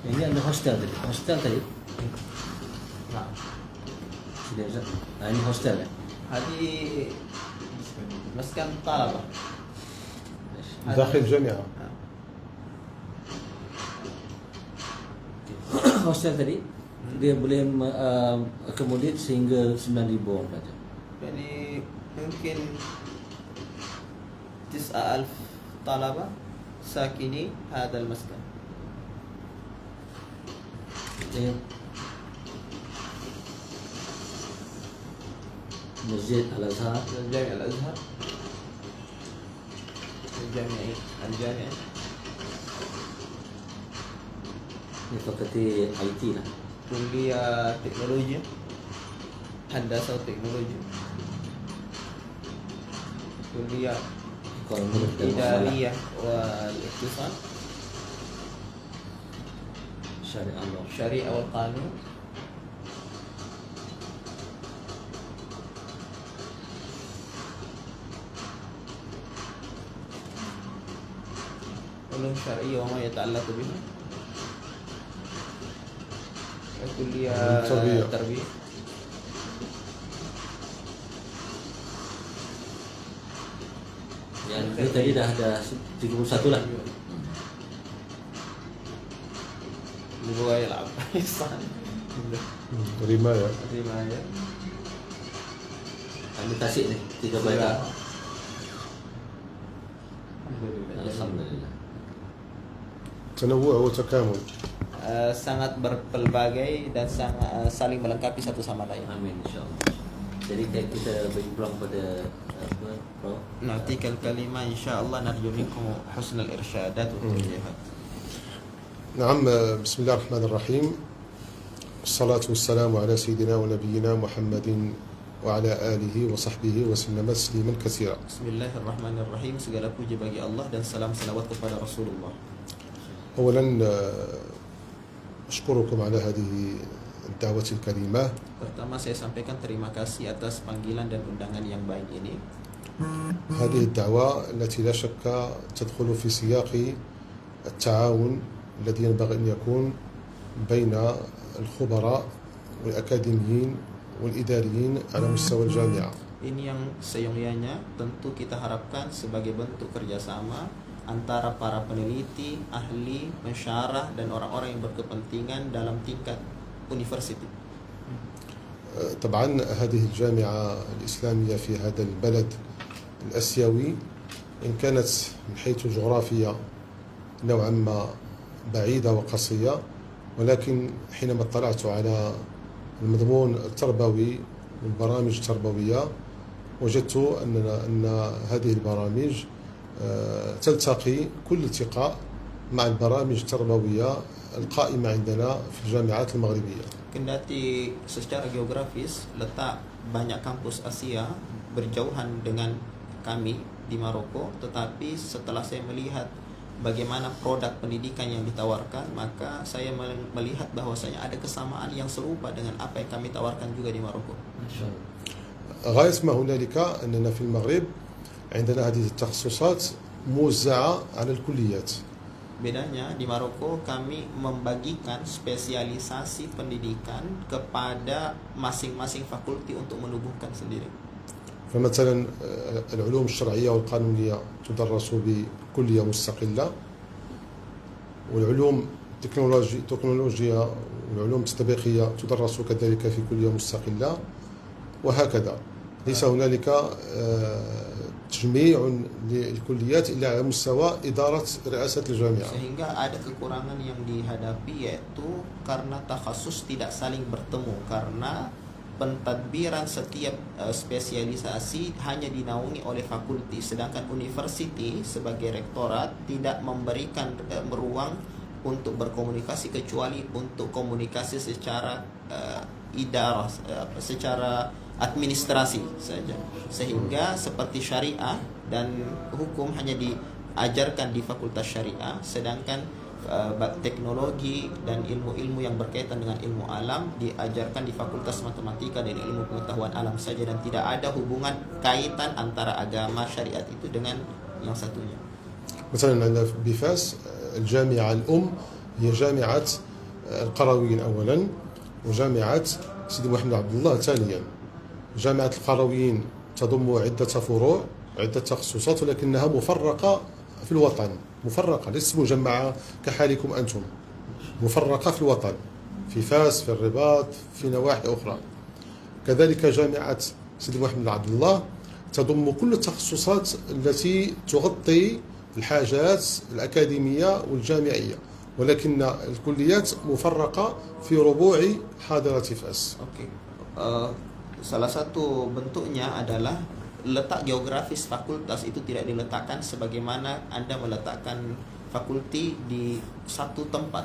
Ini ada hostel tadi. Hostel tadi. نعم. Sudah Ustaz. Nah, ini hostel ya. هذه مسكن طلبة. داخل الجامعة. Hostel tadi dia boleh akomodir sehingga 9,000 orang pelajar. يعني يمكن 9,000 طلبة ساكني هذا المسكن. Ya. Masjid Al-Azhar. الجامع الأزهر. الجامع Ini fakulti IT lah. كلية تكنولوجيا هندسة وتكنولوجيا. كلية Ekonomi dan إدارية والاقتصاد. Syariah Allah. الشريعة والقانون. علوم شرعية وما يتعلق بها. كلية تربية. تربية. Yang ini tadi dah ada 31 lah. هو يلعب رماية. رماية. Kami tasik nih 3 baita. Alhamdulillah. Alhamdulillah. تنوع وتكامل. Sangat berpelbagai dan sangat saling melengkapi satu sama lain. Amin insyaallah. Jadi kita bagi peluang pada apa, Prof? نعطيك الكلمة إن شاء الله نرجو منكم حسن الإرشادات والتوجيهات. نعم. بسم الله الرحمن الرحيم. والصلاة والسلام على سيدنا ونبينا محمد وعلى آله وصحبه وسلم تسليما كثيرا. Bismillahirrahmanirrahim. Segala puji bagi Allah dan salam salawat kepada Rasulullah. أولا أشكركم على هذه الدعوة الكريمة. Pertama saya sampaikan terima kasih atas panggilan dan undangan yang baik ini. هذه الدعوة التي لا شك تدخل في سياق التعاون الذي ينبغي أن يكون بين الخبراء والأكاديميين والإداريين على مستوى الجامعة. Ini yang seyogyanya tentu kita harapkan sebagai bentuk kerjasama antara para peneliti, ahli, pensyarah dan orang-orang yang berkepentingan dalam tingkat university. طبعا هذه الجامعة الإسلامية في هذا البلد الآسيوي إن كانت من حيث الجغرافية نوعا ما بعيدة وقصية، ولكن حينما اطلعت على المضمون التربوي والبرامج التربوية وجدت أن هذه البرامج تلتقي كل التقاء مع البرامج التربوية القائمة عندنا في الجامعات المغربية. Kendati secara geografis letak banyak kampus Asia berjauhan dengan kami di Maroko, tetapi setelah saya melihat bagaimana produk pendidikan yang ditawarkan, maka saya melihat bahwasanya ada kesamaan yang serupa dengan apa yang kami tawarkan juga di Maroko. غاية ما هنالك أننا في المغرب عندنا هذه التخصصات موزعة على الكليات. Bedanya di Maroko kami membagikan spesialisasi pendidikan kepada masing-masing fakulti untuk menubuhkan sendiri. فمثلا العلوم الشرعية والقانونية تدرس بكلية مستقلة، والعلوم التكنولوجيا والعلوم التطبيقية تدرس كذلك في كلية مستقلة، وهكذا. ليس هنالك تجميع للكليات إلا على مستوى إدارة رئاسة الجامعة. Sehingga ada kekurangan yang dihadapi yaitu karena takhasus tidak saling bertemu, karena pentadbiran setiap spesialisasi hanya dinaungi oleh fakulti, sedangkan university sebagai rektorat tidak memberikan ruang untuk berkomunikasi kecuali untuk komunikasi secara idarah, secara administrasi saja. Sehingga seperti syariah dan hukum hanya diajarkan di fakultas syariah, sedangkan teknologi dan ilmu-ilmu yang berkaitan dengan ilmu alam diajarkan di fakultas matematika dan ilmu pengetahuan alam saja, dan tidak ada hubungan kaitan antara agama syariat itu dengan yang satunya. مثلا عندنا بفاس الجامعة الأم هي جامعة القرويين أولا وجامعة سيدي محمد عبد الله ثانيا. جامعة القرويين تضم عدة فروع عدة تخصصات ولكنها مفرقة في الوطن، مفرقة ليست مجمعة كحالكم أنتم، مفرقة في الوطن، في فاس، في الرباط، في نواحي أخرى. كذلك جامعة سيدي محمد عبد الله تضم كل التخصصات التي تغطي الحاجات الأكاديمية والجامعية، ولكن الكليات مفرقة في ربوع حاضرة فاس. Oke. Salah satu bentuknya adalah letak geografis fakultas itu tidak diletakkan sebagaimana Anda meletakkan fakulti di satu tempat,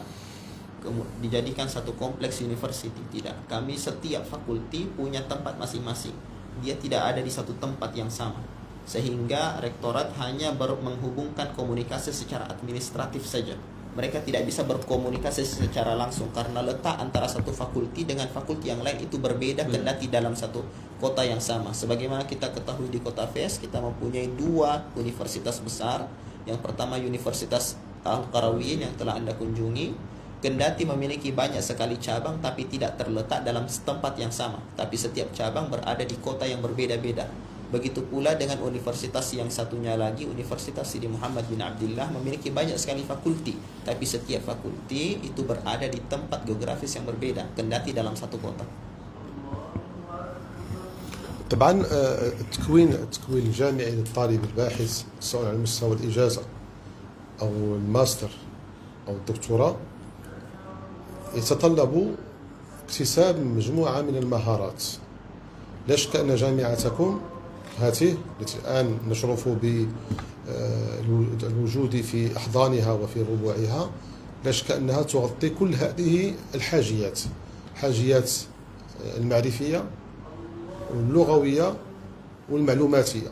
dijadikan satu kompleks university. Tidak, kami setiap fakulti punya tempat masing-masing. Dia tidak ada di satu tempat yang sama, sehingga rektorat hanya menghubungkan komunikasi secara administratif saja. Mereka tidak bisa berkomunikasi secara langsung karena letak antara satu fakulti dengan fakulti yang lain itu berbeda kendati dalam satu kota yang sama. Sebagaimana kita ketahui di kota Fes, kita mempunyai 2 universitas besar. Yang pertama Universitas Al-Qarawiyyin yang telah Anda kunjungi, kendati memiliki banyak sekali cabang tapi tidak terletak dalam tempat yang sama, tapi setiap cabang berada di kota yang berbeda-beda. Begitu pula dengan universitas yang satunya lagi, Universitas Sidi Muhammad bin Abdullah, memiliki banyak sekali fakulti, tapi setiap fakulti itu berada di tempat geografis yang berbeda, kendati dalam satu kota. طبعا التكوين الجامعي للطالب الباحث سواء على مستوى الإجازة أو الماستر أو الدكتوراه يتطلب اكتساب مجموعة من المهارات. لا شك أن جامعتكم هذه التي الآن نشرف بالوجود في أحضانها وفي ربوعها، لا شك أنها تغطي كل هذه الحاجيات، حاجيات المعرفية واللغوية والمعلوماتية.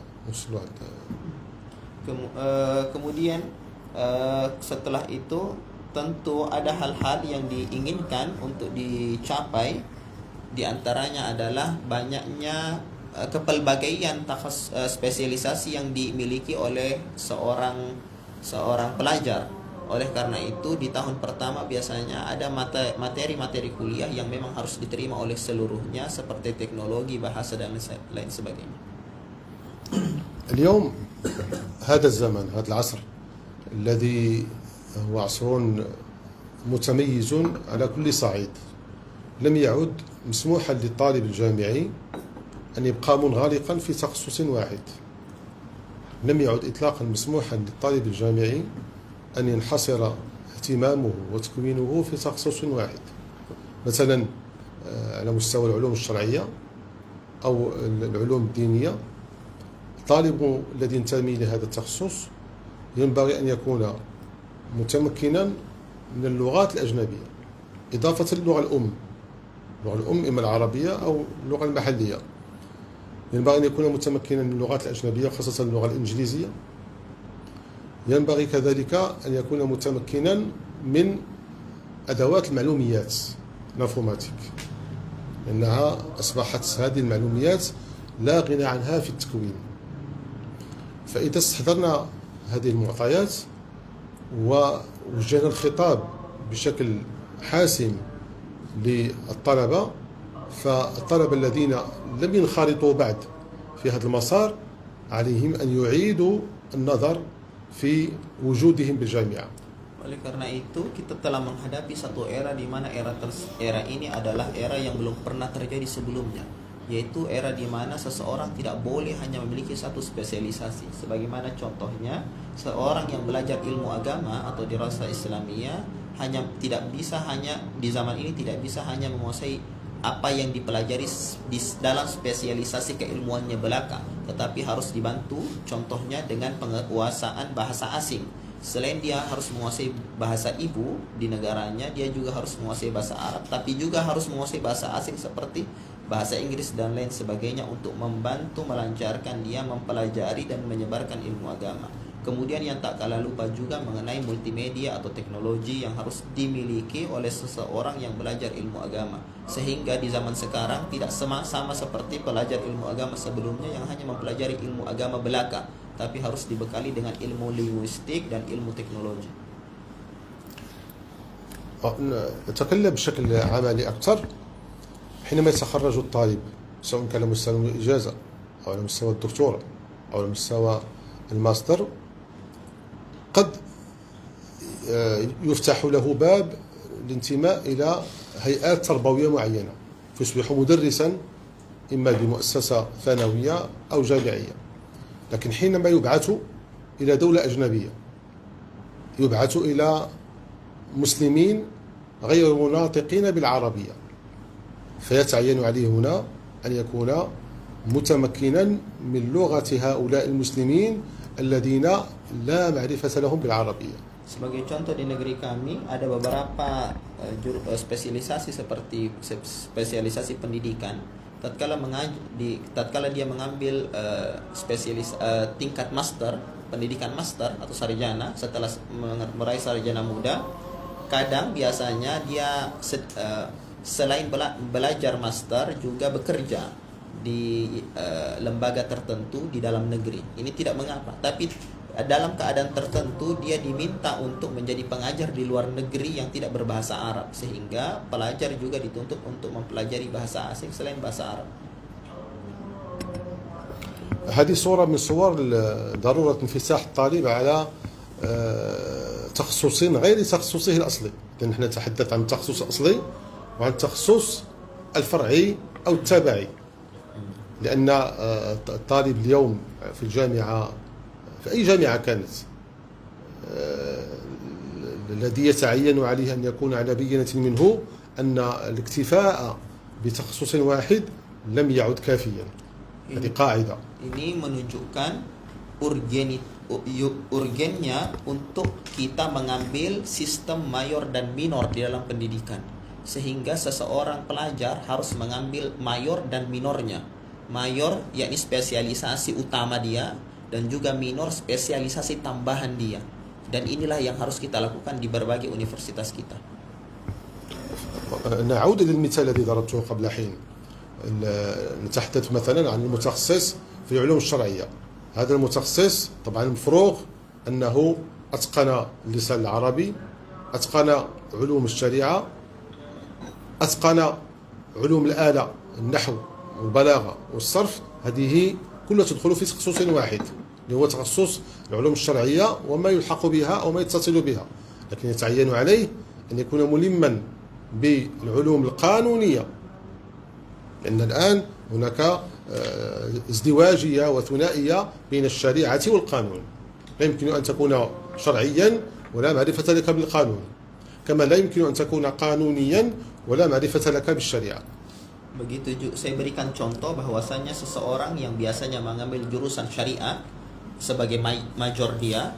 Kemudian setelah itu tentu ada hal-hal yang diinginkan untuk dicapai. Di antaranya adalah banyaknya kepelbagaian spesialisasi yang dimiliki oleh seorang pelajar. Oleh karena itu di tahun pertama biasanya ada materi-materi kuliah yang memang harus diterima oleh seluruhnya seperti teknologi, bahasa dan lain sebagainya. اليوم هذا الزمن هذا العصر الذي هو عصر متميز على كل صعيد، لم يعد مسموحا للطالب الجامعي أن يبقى منغلقا في تخصص واحد. لم يعد إطلاقا مسموحا للطالب الجامعي أن ينحصر اهتمامه وتكوينه في تخصص واحد. مثلا على مستوى العلوم الشرعية أو العلوم الدينية، الطالب الذي ينتمي لهذا التخصص ينبغي أن يكون متمكنا من اللغات الأجنبية إضافة للغة الأم، اللغة الأم إما العربية أو اللغة المحلية. ينبغي أن يكون متمكنا من اللغات الأجنبية خاصة اللغة الإنجليزية. ينبغي كذلك أن يكون متمكنا من أدوات المعلوميات الانفورماتيك، لأنها أصبحت هذه المعلوميات لا غنى عنها في التكوين. فإذا استحضرنا هذه المعطيات ووجهنا الخطاب بشكل حاسم للطلبة، فالطلبة الذين لم ينخرطوا بعد في هذا المسار عليهم أن يعيدوا النظر في وجودهم بالجامعة. Oleh karena itu kita telah menghadapi satu era di mana era ini adalah era yang belum pernah terjadi sebelumnya, yaitu era di mana seseorang tidak boleh hanya memiliki satu spesialisasi. Sebagaimana contohnya seorang yang belajar ilmu agama atau dirasah Islamiyah tidak bisa hanya di zaman ini tidak bisa hanya menguasai apa yang dipelajari di dalam spesialisasi keilmuannya belaka, tetapi harus dibantu contohnya dengan penguasaan bahasa asing. Selain dia harus menguasai bahasa ibu di negaranya, dia juga harus menguasai bahasa Arab, tapi juga harus menguasai bahasa asing seperti bahasa Inggris dan lain sebagainya untuk membantu melancarkan dia mempelajari dan menyebarkan ilmu agama. Kemudian yang tak kalah lupa juga mengenai multimedia atau teknologi yang harus dimiliki oleh seseorang yang belajar ilmu agama. Sehingga di zaman sekarang tidak sama seperti pelajar ilmu agama sebelumnya yang hanya mempelajari ilmu agama belaka, tapi harus dibekali dengan ilmu linguistik dan ilmu teknologi. نتكلم بشكل عملي أكثر. حينما يتخرج الطالب سواء كان على مستوى الإجازة أو على مستوى الدكتوراه أو على مستوى الماستر، قد يفتح له باب الانتماء إلى هيئات تربوية معينة، فيصبح مدرسا إما بمؤسسة ثانوية أو جامعية. لكن حينما يبعث إلى دولة أجنبية، يبعث إلى مسلمين غير مناطقين بالعربية، فيتعين عليه هنا أن يكون متمكنا من لغة هؤلاء المسلمين الذين لا معرفة لهم بالعربية. Sebagai contoh di negeri kami ada beberapa spesialisasi seperti spesialisasi pendidikan. Tatkala dia mengambil tingkat master, pendidikan master atau sarjana, setelah meraih sarjana muda, kadang biasanya dia selain belajar master juga bekerja di lembaga tertentu di dalam negeri. Ini tidak mengapa, tapi dalam keadaan tertentu dia diminta untuk menjadi pengajar di luar negeri yang tidak berbahasa Arab, sehingga pelajar juga dituntut untuk mempelajari bahasa asing selain bahasa Arab. هذه صورة من صور ضرورة انفتاح الطالب على تخصص غير تخصصه الأصلي، لأن نحن نتحدث عن التخصص الأصلي وعن التخصص الفرعي أو التابعي. لأن الطالب اليوم في الجامعة، في أي جامعة كانت، الذي يتعين عليه أن يكون على بينة منه أن الاكتفاء بتخصص واحد لم يعد كافيا. هذه قاعدة. Ini menunjukkan urgennya untuk kita mengambil sistem mayor dan minor di dalam pendidikan, sehingga seseorang pelajar harus mengambil mayor dan minornya. Mayor yakni spesialisasi utama dia, dan juga minor spesialisasi tambahan dia. Dan inilah yang harus kita lakukan di berbagai universitas kita. نعود إلى المثال الذي ضربته قبل حين. نتحدث مثلا عن المتخصص في العلوم الشرعية. هذا المتخصص طبعا المفروغ أنه أتقن اللسان العربي، أتقن علوم الشريعة، أتقن علوم الآلة، النحو والبلاغة والصرف. هذه كلها تدخل في تخصص واحد اللي هو تخصص العلوم الشرعية وما يلحق بها أو ما يتصل بها. لكن يتعين عليه أن يكون ملما بالعلوم القانونية، لأن الآن هناك ازدواجية وثنائية بين الشريعة والقانون. لا يمكن أن تكون شرعيا ولا معرفة لك بالقانون، كما لا يمكن أن تكون قانونيا ولا معرفة لك بالشريعة. Begitu saya berikan contoh bahwasanya seseorang yang biasanya mengambil jurusan syariah sebagai major dia,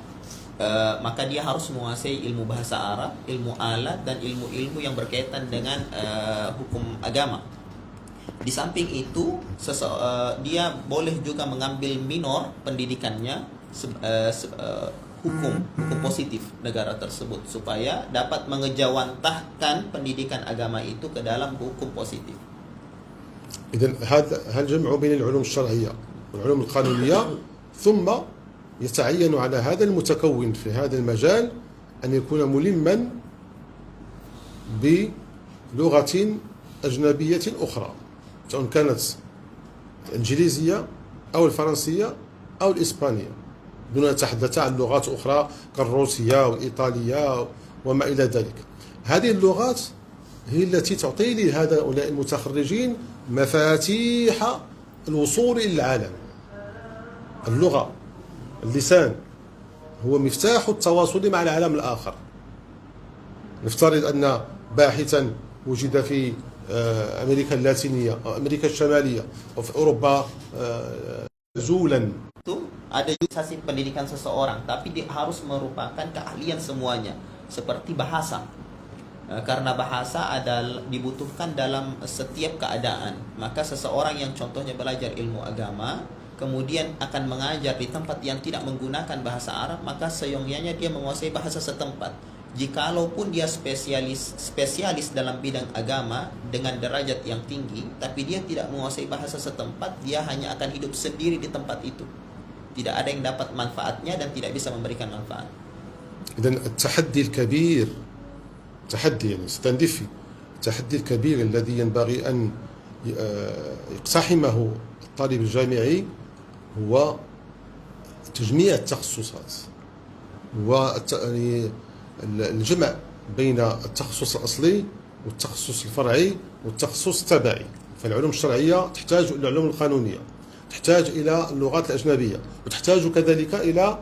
maka dia harus menguasai ilmu bahasa Arab, ilmu alat, dan ilmu-ilmu yang berkaitan dengan hukum agama. Di samping itu, dia boleh juga mengambil minor pendidikannya hukum positif negara tersebut, supaya dapat mengejawantahkan pendidikan agama itu ke dalam hukum positif. إذن هذا الجمع بين العلوم الشرعية والعلوم القانونية، ثم يتعين على هذا المتكون في هذا المجال أن يكون ملما بلغة أجنبية أخرى، سواء كانت الإنجليزية أو الفرنسية أو الإسبانية، دون أن نتحدث عن لغات أخرى كالروسية والإيطالية وما إلى ذلك. هذه اللغات هي التي تعطي لهؤلاء المتخرجين مفاتيح الوصول إلى العالم. اللغة، اللسان، هو مفتاح التواصل مع العالم الآخر. نفترض أن باحثا وجد في أمريكا اللاتينية أو أمريكا الشمالية أو في أوروبا نزولا. Itu ada jurusan pendidikan seseorang, tapi dia harus merupakan keahlian semuanya, seperti bahasa. Karena bahasa dibutuhkan dalam setiap keadaan, maka seseorang yang contohnya belajar ilmu agama kemudian akan mengajar di tempat yang tidak menggunakan bahasa Arab, maka seyogyanya dia menguasai bahasa setempat. Jikalaupun dia spesialis dalam bidang agama dengan derajat yang tinggi, tapi dia tidak menguasai bahasa setempat, dia hanya akan hidup sendiri di tempat itu. Tidak ada yang dapat manfaatnya dan tidak bisa memberikan manfaat. إذن التحدي الكبير تحدي يعني ستندفي. التحدي الكبير الذي ينبغي أن يقتحمه الطالب الجامعي هو تجميع التخصصات والجمع بين التخصص الأصلي والتخصص الفرعي والتخصص التبعي. فالعلوم الشرعية تحتاج إلى العلوم القانونية، تحتاج إلى اللغات الأجنبية، وتحتاج كذلك إلى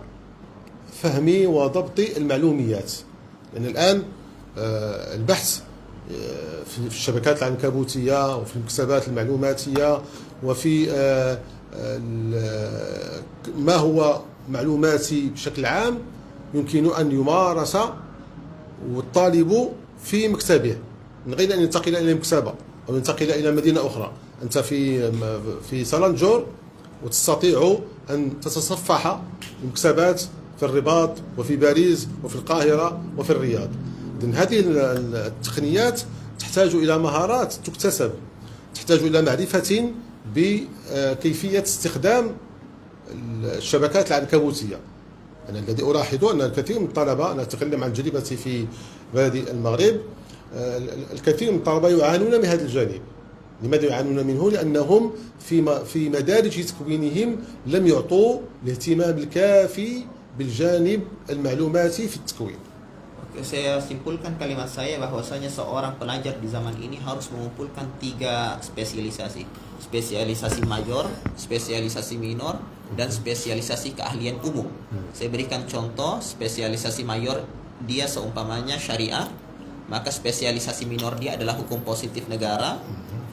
فهم وضبط المعلوميات. لأن الآن البحث في الشبكات العنكبوتية وفي المكتبات المعلوماتية وفي ما هو معلوماتي بشكل عام يمكن أن يمارس والطالب في مكتبه من غير أن ينتقل إلى مكتبة أو ينتقل إلى مدينة أخرى. أنت في سالنجور وتستطيع أن تتصفح المكتبات في الرباط وفي باريس وفي القاهرة وفي الرياض. إذن هذه التقنيات تحتاج إلى مهارات تكتسب، تحتاج إلى معرفة بكيفية استخدام الشبكات العنكبوتية. أنا الذي ألاحظ أن الكثير من الطلبة، أنا أتكلم عن تجربتي في بلد المغرب، الكثير من الطلبة يعانون من هذا الجانب. لماذا يعانون منه؟ لأنهم في مدارج تكوينهم لم يعطوا الاهتمام الكافي بالجانب المعلوماتي في التكوين. Oke, saya simpulkan kalimat saya bahwasanya seorang pelajar di zaman ini harus mengumpulkan 3 spesialisasi. Spesialisasi mayor, spesialisasi minor, dan spesialisasi keahlian umum. Saya berikan contoh, spesialisasi mayor dia seumpamanya syariah, maka spesialisasi minor dia adalah hukum positif negara,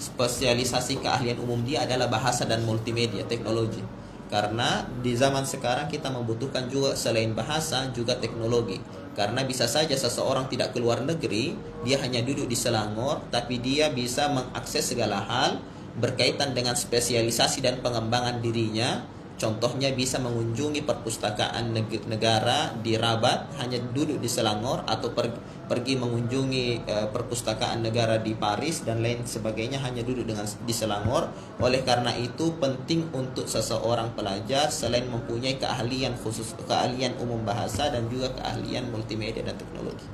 spesialisasi keahlian umum dia adalah bahasa dan multimedia, teknologi. Karena di zaman sekarang kita membutuhkan juga selain bahasa juga teknologi. Karena bisa saja seseorang tidak keluar negeri, dia hanya duduk di Selangor, tapi dia bisa mengakses segala hal berkaitan dengan spesialisasi dan pengembangan dirinya. Contohnya bisa mengunjungi perpustakaan negara di Rabat hanya duduk di Selangor, atau pergi mengunjungi perpustakaan negara di Paris dan lain sebagainya hanya duduk di Selangor. Oleh karena itu penting untuk seseorang pelajar selain mempunyai keahlian khusus, keahlian umum bahasa dan juga keahlian multimedia dan teknologi.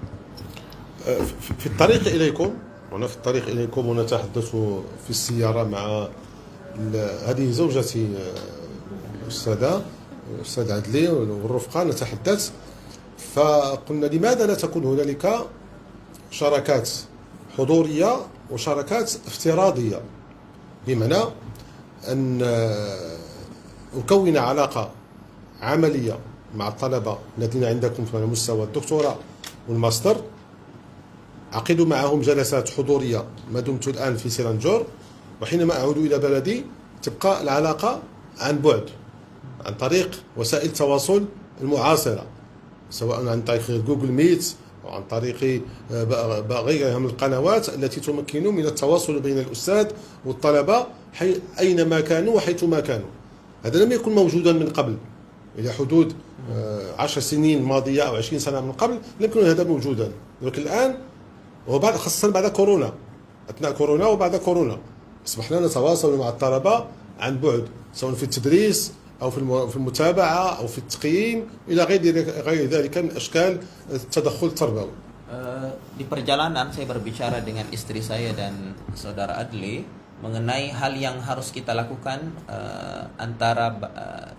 في الطريق إليكم، وأنا في الطريق إليكم ونتحدث في السيارة مع هذه زوجتي الأستاذ عدلي والرفقة نتحدث، فقلنا لماذا لا تكون هنالك شراكات حضورية وشراكات افتراضية، بمعنى أن أكون علاقة عملية مع الطلبة الذين عندكم في مستوى الدكتوراه والماستر، أعقد معهم جلسات حضورية ما دمت الآن في سيلانجور، وحينما أعود إلى بلدي تبقى العلاقة عن بعد عن طريق وسائل التواصل المعاصرة، سواء عن طريق جوجل ميت أو عن طريق غيرها من القنوات التي تمكن من التواصل بين الأستاذ والطلبة أينما كانوا وحيثما كانوا. هذا لم يكن موجودا من قبل، إلى حدود 10 سنين ماضية أو 20 سنة من قبل لم يكن هذا موجودا، لكن الآن وبعد خاصة بعد كورونا، أثناء كورونا وبعد كورونا أصبحنا نتواصل مع الطلبة عن بعد، سواء في التدريس أو في المتابعة أو في التقييم إلى غير ذلك من أشكال التدخل التربوي. Di perjalanan saya berbicara dengan istri saya dan saudara Adli mengenai hal yang harus kita lakukan antara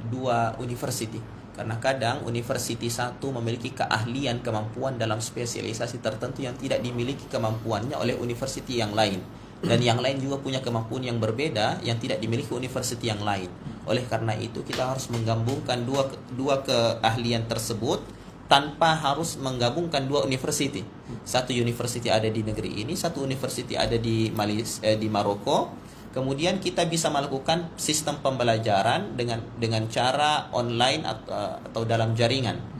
dua university. Karena kadang university satu memiliki keahlian kemampuan dalam spesialisasi tertentu yang tidak dimiliki kemampuannya oleh university yang lain. Dan yang lain juga punya kemampuan yang berbeda yang tidak dimiliki university yang lain. Oleh karena itu kita harus menggabungkan dua keahlian tersebut tanpa harus menggabungkan dua university. Satu university ada di negeri ini, satu university ada di Maroko. Kemudian kita bisa melakukan sistem pembelajaran dengan cara online atau dalam jaringan.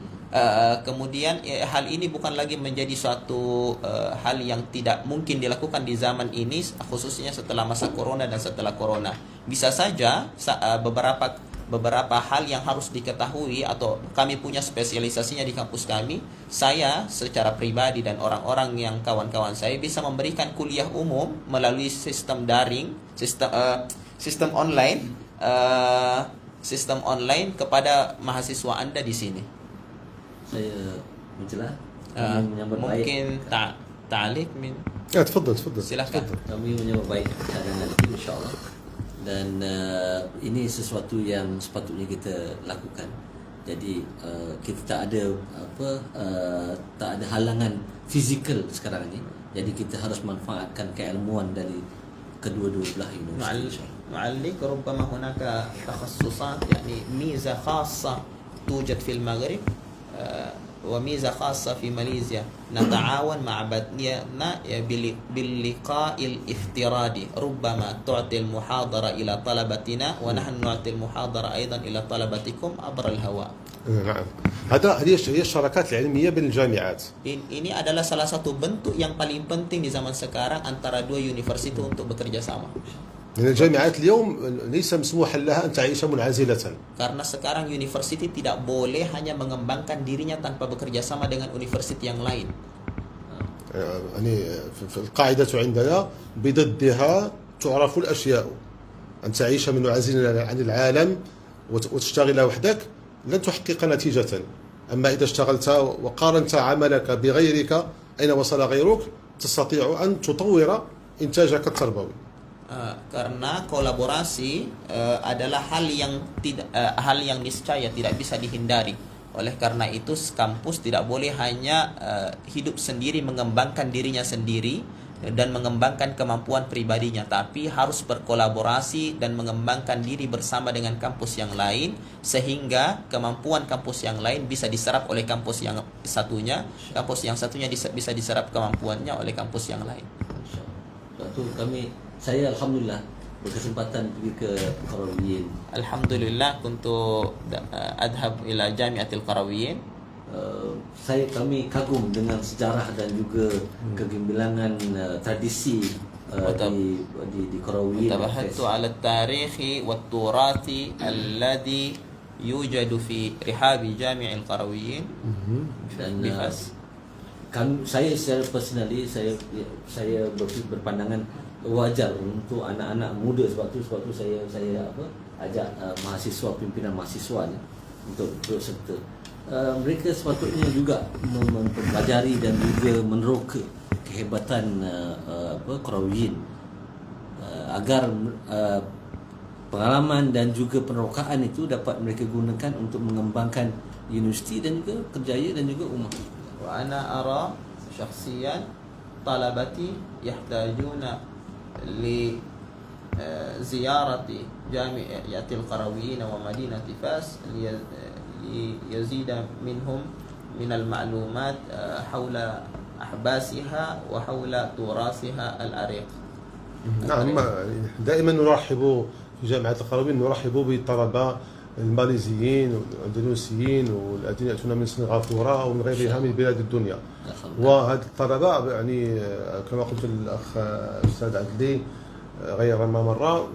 Kemudian hal ini bukan lagi menjadi suatu hal yang tidak mungkin dilakukan di zaman ini, khususnya setelah masa corona dan setelah corona. Bisa saja beberapa hal yang harus diketahui atau kami punya spesialisasinya di kampus kami. Saya secara pribadi dan orang-orang yang kawan-kawan saya bisa memberikan kuliah umum melalui sistem daring, sistem online kepada mahasiswa Anda di sini. Saya mencelah, Mungkin tak تعليق من تفضل تفضل silakan. Kami menyambut baik cara nanti insyaAllah. Dan ini sesuatu yang sepatutnya kita lakukan. Jadi kita tak ada tak ada halangan fizikal sekarang ni. Jadi kita harus manfaatkan keilmuan dari kedua-dua belah universiti. معلق ربما هناك تخصصات يعني ميزة خاصة توجد في المغرب وميزة خاصة في ماليزيا نتعاون مع بدننا باللقاء الافتراضي ربما تعطي المحاضرة إلى طلبتنا ونحن نعطي المحاضرة أيضا إلى طلبتكم عبر الهواء. نعم هي الشراكات العلمية بين الجامعات. Ini adalah salah satu bentuk yang paling penting di zaman sekarang antara dua universitas untuk bekerja sama. لأن الجامعات اليوم ليس مسموحا لها أن تعيش منعزلة. Karena sekarang universitas tidak boleh hanya mengembangkan dirinya tanpa bekerja sama dengan universitas yang lain. يعني في القاعدة عندنا بضدها تعرف الأشياء. أن تعيش منعزلا عن العالم وتشتغل وحدك لن تحقق نتيجة. أما إذا اشتغلت وقارنت عملك بغيرك أين وصل غيرك تستطيع أن تطور إنتاجك التربوي. Karena kolaborasi adalah hal yang niscaya tidak bisa dihindari. Oleh karena itu kampus tidak boleh hanya hidup sendiri mengembangkan dirinya sendiri dan mengembangkan kemampuan pribadinya, tapi harus berkolaborasi dan mengembangkan diri bersama dengan kampus yang lain sehingga kemampuan kampus yang lain bisa diserap oleh kampus yang satunya bisa diserap kemampuannya oleh kampus yang lain. Sebab tu saya alhamdulillah berkesempatan pergi ke Qarawiyyin. Alhamdulillah kuntu adhab ila Jami'atil Qarawiyyin. Kami kagum dengan sejarah dan juga kegemilangan tradisi di Qarawiyyin. Tabahattu ala at-tarikhi wat-turathi alladhi yujadu fi rihabi Jami'il Qarawiyyin. Dan saya secara personally saya berpandangan wajar untuk anak-anak muda, sebab tu saya ajak mahasiswa, pimpinan mahasiswa ni untuk turut serta. Mereka sepatutnya juga mempelajari dan juga meneroka kehebatan Qarawiyyin agar pengalaman dan juga penerokaan itu dapat mereka gunakan untuk mengembangkan universiti dan juga kerjaya dan juga ummah. Wa ana ara syakhsiyan talabati yahtajuna لزيارة جامعة القرويين ومدينة فاس ليزيد منهم من المعلومات حول أحباسها وحول تراثها العريق. نعم دائما نرحب في جامعة القرويين نرحب بالطلبة الماليزيين والاندونيسيين والذين ياتون من سنغافوره ومن غيرها من بلاد الدنيا. وهذه الطلبه يعني كما قلت الاخ الاستاذ عدلي غير ما مره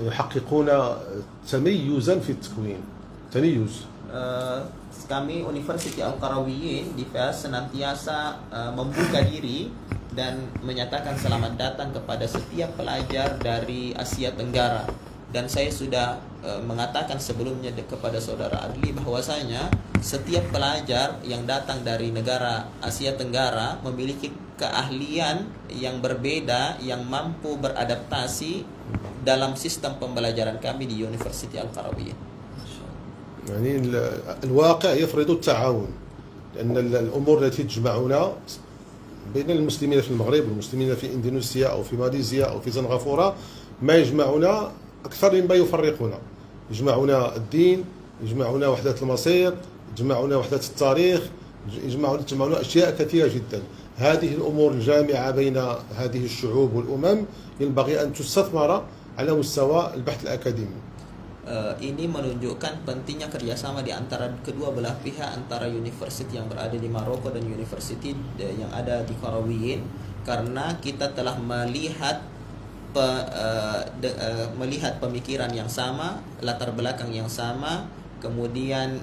يحققون تميزا في التكوين. تميز. Kami Universiti Al-Qarawiyyin di Fas senantiasa membuka diri dan menyatakan selamat datang kepada setiap pelajar dari Asia Tenggara. Dan saya sudah mengatakan sebelumnya kepada saudara Adli bahwasanya setiap pelajar yang datang dari negara Asia Tenggara memiliki keahlian yang berbeda yang mampu beradaptasi dalam sistem pembelajaran kami di Universiti Al-Qarawiyyin. يعني الواقع يفرض التعاون لأن الأمور التي تجمعنا بين المسلمين في المغرب والمسلمين في إندونيسيا أو في ماليزيا أو في سنغافورة ما يجمعنا أكثر مما يفرقنا. يجمعنا الدين، يجمعنا وحدة المصير، يجمعنا وحدة التاريخ، يجمعنا أشياء كثيرة جدا. هذه الأمور الجامعة بين هذه الشعوب والأمم ينبغي أن تستثمر على مستوى البحث الأكاديمي. Ini menunjukkan pentingnya kerjasama di antara kedua belah pihak, antara universiti yang berada di Maroko dan universiti yang ada di Qarawiyyin, karena kita telah melihat pemikiran yang sama, latar belakang yang sama, kemudian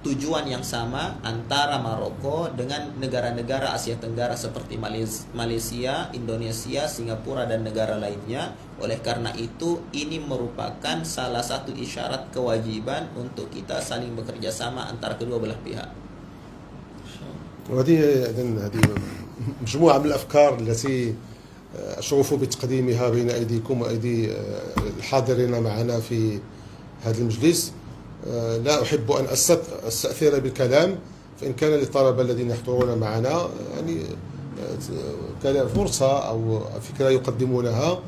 tujuan yang sama antara Maroko dengan negara-negara Asia Tenggara seperti Malaysia, Indonesia, Singapura dan negara lainnya. Oleh karena itu, ini merupakan salah satu isyarat kewajiban untuk kita saling bekerja sama antara kedua belah pihak. وهذه إذن هذه مجموعة من الأفكار التي أشرف بتقديمها بين أيديكم وأيدي الحاضرين معنا في هذا المجلس. لا أحب أن أستأثر بالكلام، فإن كان للطلبة الذين يحضرون معنا يعني فرصة أو فكرة يقدمونها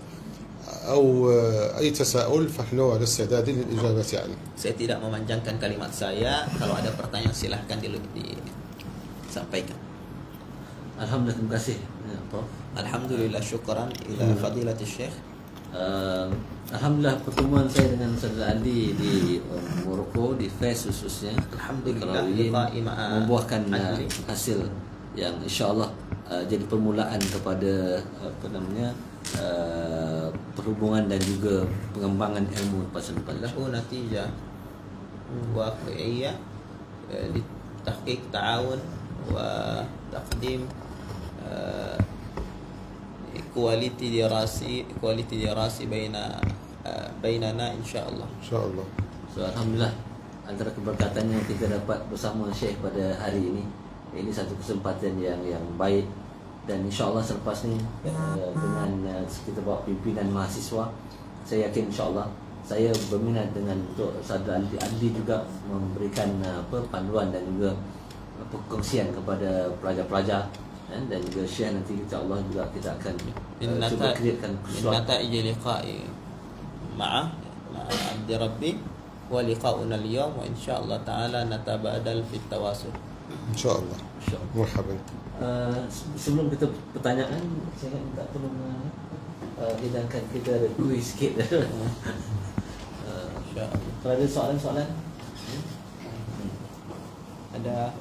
أو أي تساؤل فنحن على استعداد للإجابة عنه. Saya tidak memanjangkan kalimat saya. Kalau ada pertanyaan silahkan disampaikan. Alhamdulillah, terima kasih ya, Prof. Alhamdulillah, syukran ila fadilatul Syekh. Alhamdulillah, pertemuan saya dengan Saudara Andi di Morocco, di Fes khususnya, Alhamdulillah, kalau ini liqa'i ma'a membuahkan Adli. hasil yang insyaAllah jadi permulaan kepada perhubungan dan juga pengembangan ilmu pasal depan. له نتيجة واقعية لتحقيق تعاون وتقديم كواليتي دراسي بيننا إن شاء الله. إن شاء الله. So, alhamdulillah, antara keberkatan yang kita dapat bersama Syekh pada hari ini satu kesempatan yang baik, dan insyaAllah selepas ni dengan kita bawa pimpinan mahasiswa, saya yakin insyaAllah saya berminat dengan untuk Saudara Andi juga memberikan panduan dan juga perkongsian kepada pelajar-pelajar, dan juga Syekh nanti insyaAllah juga kita akan cuba createkan من نتائج لقائي مع عبد ربي ولقاؤنا اليوم، وإن شاء الله تعالى نتبادل في التواصل. إن شاء الله. مرحبا. Sebelum kita pertanyaan, saya minta tolong hidangkan kita ada kuis sikit. InsyaAllah. Kalau ada soalan-soalan Ada